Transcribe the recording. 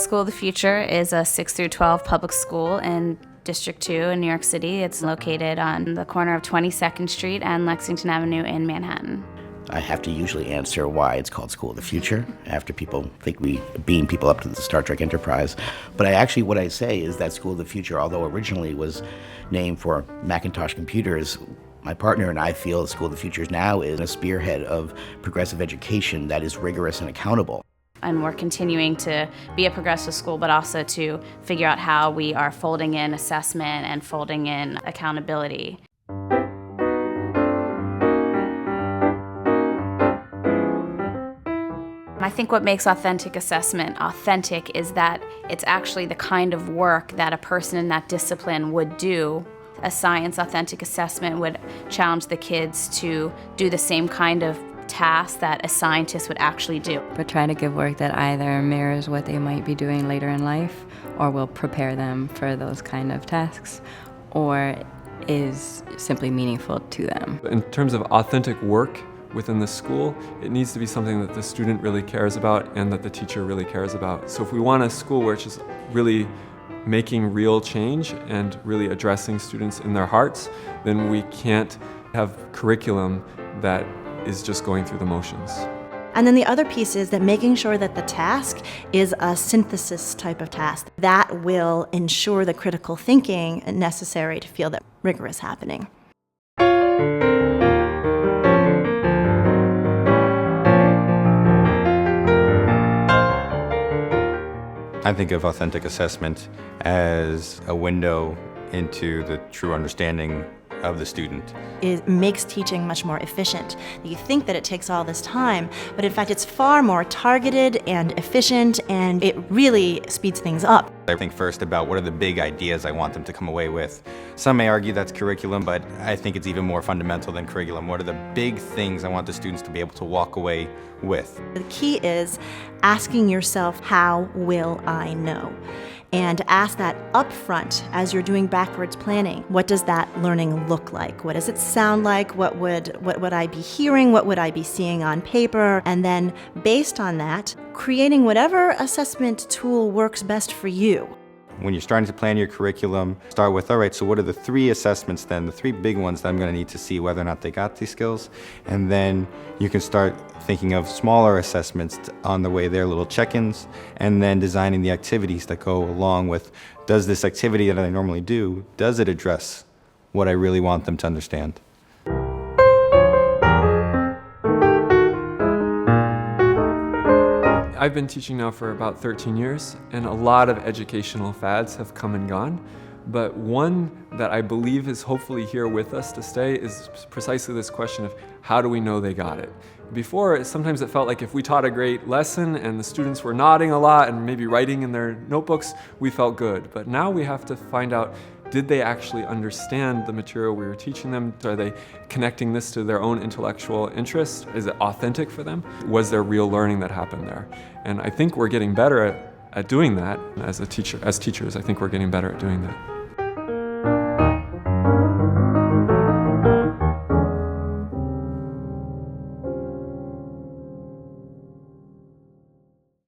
School of the Future is a 6 through 12 public school in District 2 in New York City. It's located on the corner of 22nd Street and Lexington Avenue in Manhattan. I have to usually answer why it's called School of the Future after people think we beam people up to the Star Trek Enterprise. But what I say is that School of the Future, although originally was named for Macintosh computers, my partner and I feel School of the Future now is a spearhead of progressive education that is rigorous and accountable. And we're continuing to be a progressive school, but also to figure out how we are folding in assessment and folding in accountability. I think what makes authentic assessment authentic is that it's actually the kind of work that a person in that discipline would do. A science authentic assessment would challenge the kids to do the same kind of tasks that a scientist would actually do. But try to give work that either mirrors what they might be doing later in life or will prepare them for those kind of tasks or is simply meaningful to them. In terms of authentic work within the school, it needs to be something that the student really cares about and that the teacher really cares about. So if we want a school where it's just really making real change and really addressing students in their hearts, then we can't have curriculum that is just going through the motions. And then the other piece is that making sure that the task is a synthesis type of task that will ensure the critical thinking necessary to feel that rigor is happening. I think of authentic assessment as a window into the true understanding of the student. It makes teaching much more efficient. You think that it takes all this time, but in fact it's far more targeted and efficient, and it really speeds things up. I think first about what are the big ideas I want them to come away with. Some may argue that's curriculum, but I think it's even more fundamental than curriculum. What are the big things I want the students to be able to walk away with? The key is asking yourself, how will I know? And ask that up front as you're doing backwards planning. What does that learning look like? What does it sound like? What would I be hearing? What would I be seeing on paper? And then based on that, creating whatever assessment tool works best for you. When you're starting to plan your curriculum, start with, all right, so what are the 3 assessments then, the 3 big ones that I'm going to need to see whether or not they got these skills? And then you can start thinking of smaller assessments on the way there, little check-ins, and then designing the activities that go along with, does this activity that I normally do, does it address what I really want them to understand? I've been teaching now for about 13 years, and a lot of educational fads have come and gone. But one that I believe is hopefully here with us to stay is precisely this question of how do we know they got it? Before, sometimes it felt like if we taught a great lesson and the students were nodding a lot and maybe writing in their notebooks, we felt good. But now we have to find out, did they actually understand the material we were teaching them? Are they connecting this to their own intellectual interest? Is it authentic for them? Was there real learning that happened there? And I think we're getting better at doing that as teachers. I think we're getting better at doing that.